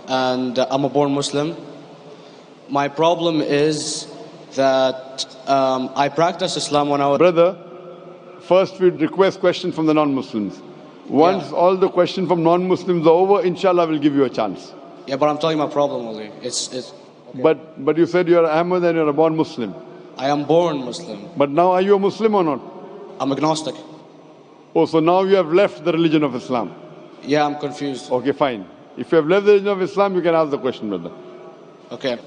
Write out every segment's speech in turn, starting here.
and I'm a born Muslim. My problem is that I practiced Islam when I was... Brother, first we'd request questions from the non-Muslims. Once all the questions from non-Muslims are over, inshallah we'll give you a chance. Yeah, but I'm telling you my problem only. It's okay. But you said you're Ahmad and you're a born Muslim. I am born Muslim. But now are you a Muslim or not? I'm agnostic. Oh, so now you have left the religion of Islam. Yeah, I'm confused. Okay, fine. If you have left the religion of Islam, you can ask the question, brother. Okay.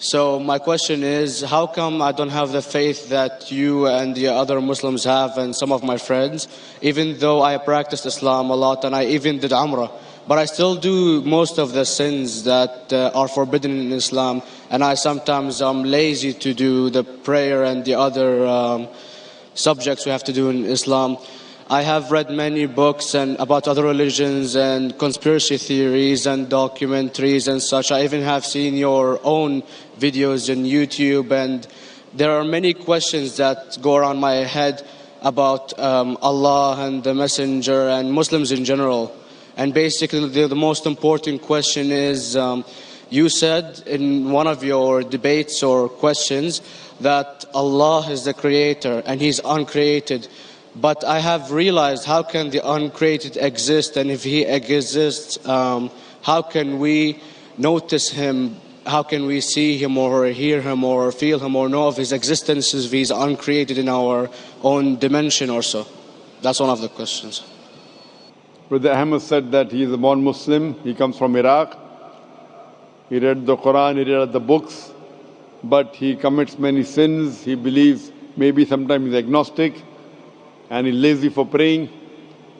So my question is, how come I don't have the faith that you and the other Muslims have and some of my friends, even though I practiced Islam a lot and I even did Umrah, but I still do most of the sins that are forbidden in Islam, and I sometimes am lazy to do the prayer and the other subjects we have to do in Islam. I have read many books and about other religions and conspiracy theories and documentaries and such. I even have seen your own videos on YouTube, and there are many questions that go around my head about Allah and the Messenger and Muslims in general. And basically the most important question is, you said in one of your debates or questions that Allah is the creator and He's uncreated. But I have realized, how can the uncreated exist? And if He exists, how can we notice Him? How can we see Him or hear Him or feel Him or know of His existence if He's uncreated in our own dimension or so? That's one of the questions. Brother Ahmed said that he is a born Muslim. He comes from Iraq. He read the Quran, he read the books. But he commits many sins. He believes maybe sometimes he's agnostic. And he's lazy for praying.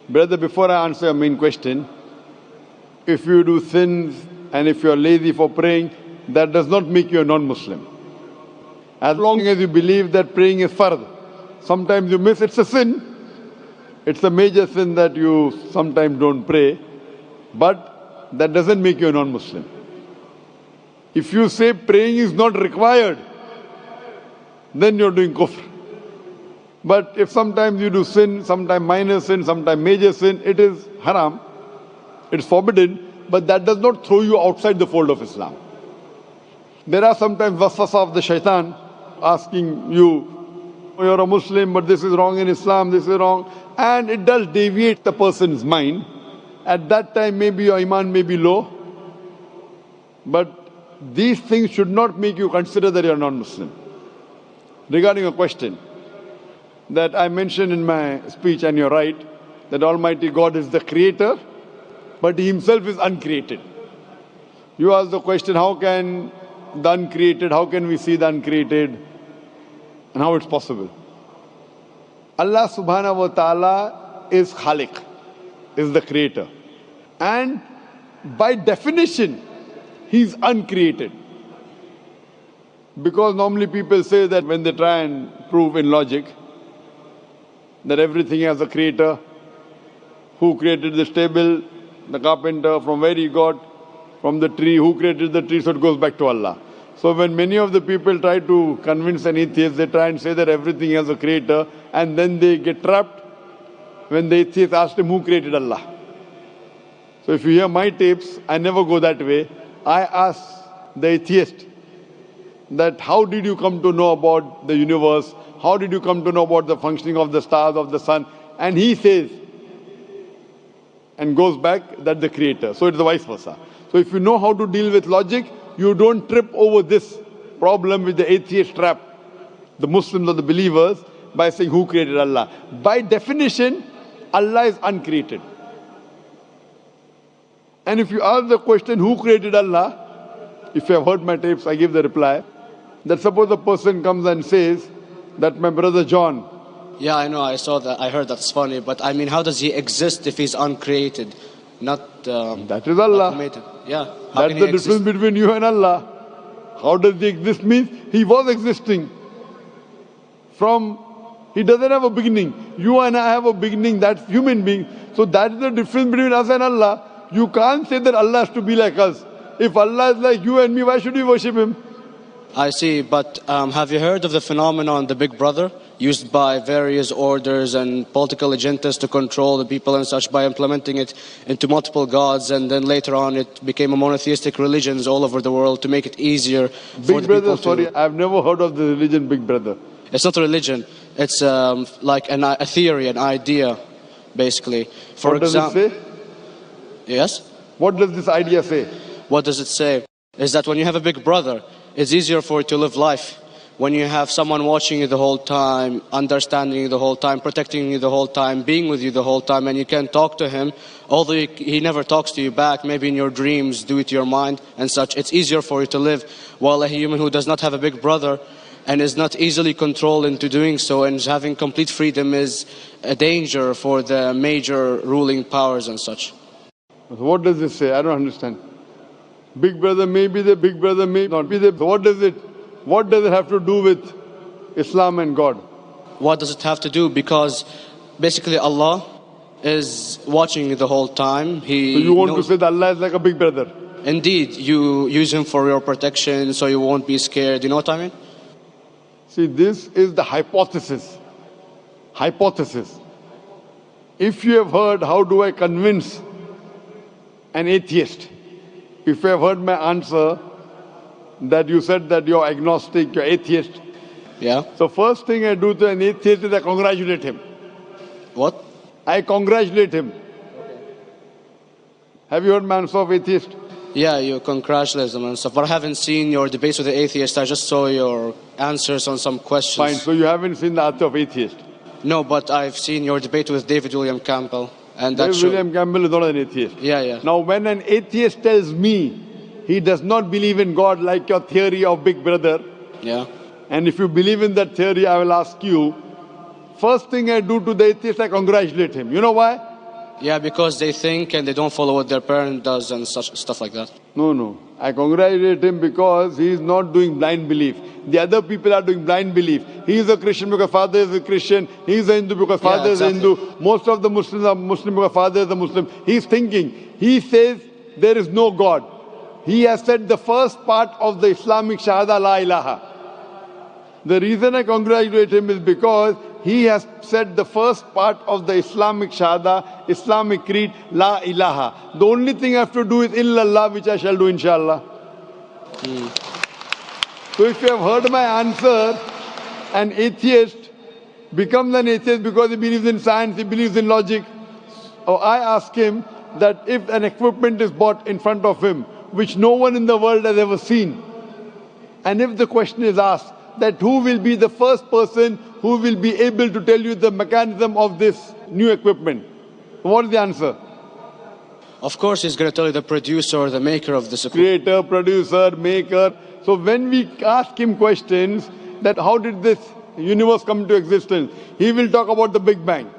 Brother, before I answer your main question, if you do sins and if you are lazy for praying, that does not make you a non-Muslim. As long as you believe that praying is fard, sometimes you miss, it's a sin. It's a major sin that you sometimes don't pray, but that doesn't make you a non-Muslim. If you say praying is not required, then you're doing kufr. But if sometimes you do sin, sometimes minor sin, sometimes major sin, it is haram, it's forbidden, but that does not throw you outside the fold of Islam. There are sometimes waswasa of the shaitan asking you, you're a Muslim, but this is wrong in Islam, this is wrong. And it does deviate the person's mind. At that time, maybe your iman may be low. But these things should not make you consider that you're non-Muslim. Regarding a question that I mentioned in my speech, and you're right, that Almighty God is the creator, but He Himself is uncreated. You ask the question, how can the uncreated, how can we see the uncreated, and how it's possible? Allah subhanahu wa ta'ala is Khaliq, is the creator. And by definition, He's uncreated. Because normally people say that when they try and prove in logic that everything has a creator, who created this table, the carpenter, from where he got, from the tree, who created the tree, so it goes back to Allah. So when many of the people try to convince an atheist, they try and say that everything has a creator, and then they get trapped when the atheist asks him who created Allah. So if you hear my tapes, I never go that way. I ask the atheist that how did you come to know about the universe? How did you come to know about the functioning of the stars, of the sun? And he says, and goes back, that the creator. So it's the vice versa. So if you know how to deal with logic, you don't trip over this problem with the atheist trap, the Muslims or the believers, by saying who created Allah. By definition, Allah is uncreated. And if you ask the question, who created Allah? If you have heard my tapes, I give the reply. That suppose a person comes and says that my brother John. Yeah, I know, I saw that, I heard that's funny, but I mean, how does he exist if he's uncreated? Not that is Allah. Yeah. That's the difference between you and Allah. How does he exist? Means he was existing. He doesn't have a beginning. You and I have a beginning, that's human being. So that's the difference between us and Allah. You can't say that Allah has to be like us. If Allah is like you and me, why should we worship Him? I see, but have you heard of the phenomenon, the Big Brother? used by various orders and political agendas to control the people and such by implementing it into multiple gods, and then later on it became a monotheistic religions all over the world to make it easier for Big the Brother, people sorry, to... I've never heard of the religion Big Brother. It's not a religion. It's like a theory, an idea, basically. For What does it say? Yes? What does this idea say? What does it say? Is that when you have a big brother, it's easier for you to live life. When you have someone watching you the whole time, understanding you the whole time, protecting you the whole time, being with you the whole time, and you can talk to him, although he never talks to you back, maybe in your dreams, due to your mind and such, it's easier for you to live. While a human who does not have a big brother and is not easily controlled into doing so and is having complete freedom is a danger for the major ruling powers and such. What does this say? I don't understand. Big Brother may be there, Big Brother may not be there. What does it have to do with Islam and God? What does it have to do? Because basically Allah is watching you the whole time. So you want to say that Allah is like a big brother? Indeed, you use him for your protection so you won't be scared. You know what I mean? See, this is the hypothesis. Hypothesis. If you have heard, how do I convince an atheist? If you have heard my answer, that you said that you're agnostic, you're atheist. Yeah. So first thing I do to an atheist is I congratulate him. What? I congratulate him. Have you heard my answer of atheist? Yeah, you congratulate them and stuff. But I haven't seen your debates with the atheist. I just saw your answers on some questions. Fine, so you haven't seen the answer of atheist? No, but I've seen your debate with David William Campbell. And that David William Campbell is not an atheist. Yeah. Now when an atheist tells me he does not believe in God like your theory of Big Brother, yeah. And if you believe in that theory, I will ask you, first thing I do to the atheist, I congratulate him. You know why? Yeah, because they think and they don't follow what their parent does and such stuff like that. No. I congratulate him because he is not doing blind belief. The other people are doing blind belief. He is a Christian because father is a Christian. He is a Hindu because father is a Hindu. Most of the Muslims are Muslim because father is a Muslim. He is thinking. He says there is no God. He has said the first part of the Islamic Shahada, La ilaha. The reason I congratulate him is because he has said the first part of the Islamic Shahada, Islamic Creed, La ilaha. The only thing I have to do is illallah, which I shall do inshallah. So if you have heard my answer, an atheist becomes an atheist because he believes in science, he believes in logic. Or I ask him that if an equipment is bought in front of him, which no one in the world has ever seen, and if the question is asked, that who will be the first person who will be able to tell you the mechanism of this new equipment? What is the answer? Of course, he's going to tell you the producer or the maker of this equipment. Creator, producer, maker. So when we ask him questions that how did this universe come into existence, he will talk about the Big Bang.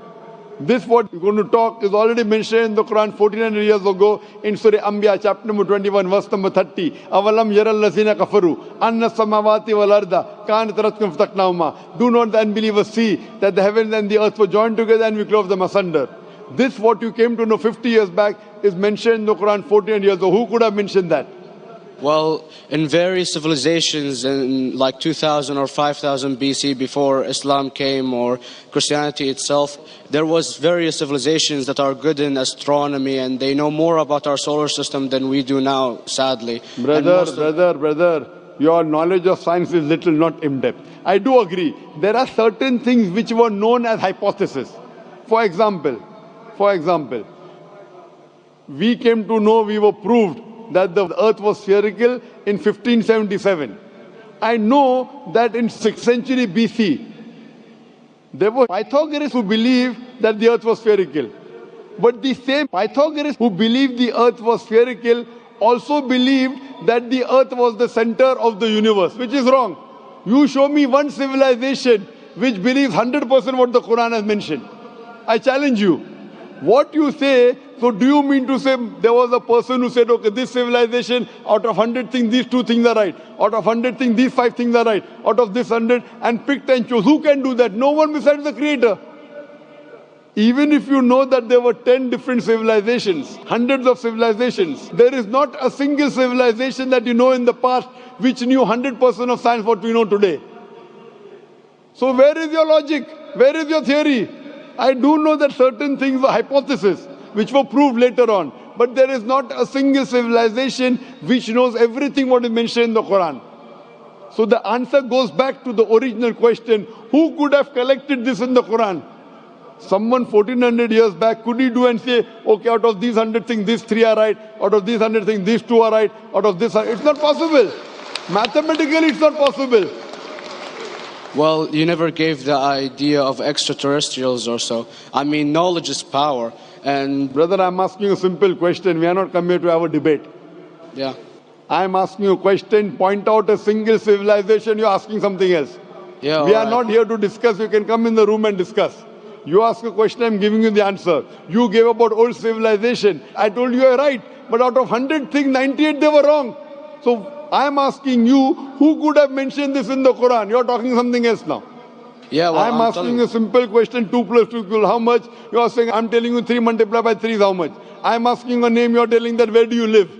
This what we're going to talk is already mentioned in the Quran 1400 years ago in Surah Anbiya chapter number 21 verse number 30. Avalam yaral lazina kafaru anna samawati wal arda kanat ratkum fataknahuma. Do not the unbelievers see that the heavens and the earth were joined together and we clove them asunder. This what you came to know 50 years back is mentioned in the Quran 1400 years ago. Who could have mentioned that? Well, in various civilizations in like 2000 or 5000 BC before Islam came or Christianity itself, there was various civilizations that are good in astronomy and they know more about our solar system than we do now, sadly. Brother, your knowledge of science is little, not in-depth. I do agree. There are certain things which were known as hypotheses. For example, we came to know, we were proved that the earth was spherical in 1577. I know that in 6th century BC, there were Pythagoreans who believed that the earth was spherical. But the same Pythagoreans who believed the earth was spherical also believed that the earth was the center of the universe, which is wrong. You show me one civilization which believes 100% what the Quran has mentioned. I challenge you. What you say, so do you mean to say there was a person who said, okay, this civilization, out of 100 things, these 2 things are right. Out of 100 things, these 5 things are right. Out of this 100, and picked and chose. Who can do that? No one besides the Creator. Even if you know that there were 10 different civilizations, hundreds of civilizations, there is not a single civilization that you know in the past which knew 100% of science what we know today. So where is your logic? Where is your theory? I do know that certain things were hypotheses, which were proved later on. But there is not a single civilization which knows everything what is mentioned in the Quran. So the answer goes back to the original question, who could have collected this in the Quran? Someone 1400 years back, could he do and say, okay, out of these 100 things, these 3 are right, out of these 100 things, these 2 are right, out of this, it's not possible. Mathematically, it's not possible. Well, you never gave the idea of extraterrestrials or so. I mean, knowledge is power. And brother, I'm asking a simple question. We are not come here to have a debate. Yeah. I'm asking you a question. Point out a single civilization. You're asking something else. Yeah. We are not here to discuss. You can come in the room and discuss. You ask a question, I'm giving you the answer. You gave about old civilization. I told you you're right. But out of 100 things, 98 they were wrong. So I'm asking you, who could have mentioned this in the Quran? You're talking something else now. Yeah, well, I'm asking a simple question, 2 plus 2 equals how much? You're saying, I'm telling you 3 multiplied by 3 is how much? I'm asking a name, you're telling that where do you live?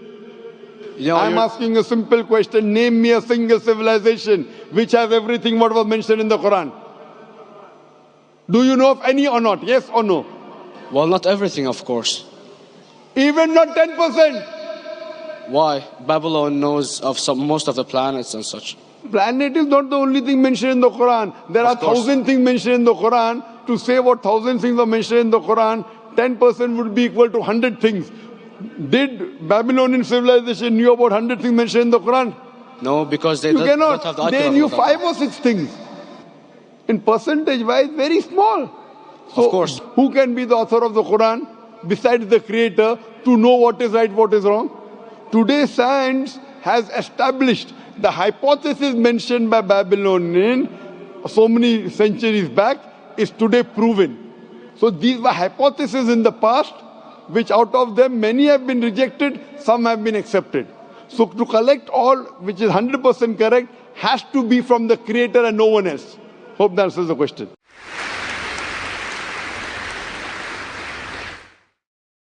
I'm asking a simple question, name me a single civilization which has everything what was mentioned in the Quran. Do you know of any or not? Yes or no? Well, not everything, of course. Even not 10%. Why? Babylon knows of most of the planets and such. Planet is not the only thing mentioned in the Quran. There are 1,000 things mentioned in the Quran. To say what 1,000 things are mentioned in the Quran, 10% would be equal to 100 things. Did Babylonian civilization knew about 100 things mentioned in the Quran? No, because they don't have the They knew 5 or 6 things. In percentage wise, very small. So, of course. Who can be the author of the Quran besides the creator to know what is right, what is wrong? Today science has established the hypothesis mentioned by Babylonian so many centuries back is today proven. So these were hypotheses in the past, which out of them many have been rejected, some have been accepted. So to collect all which is 100% correct has to be from the creator and no one else. Hope that answers the question.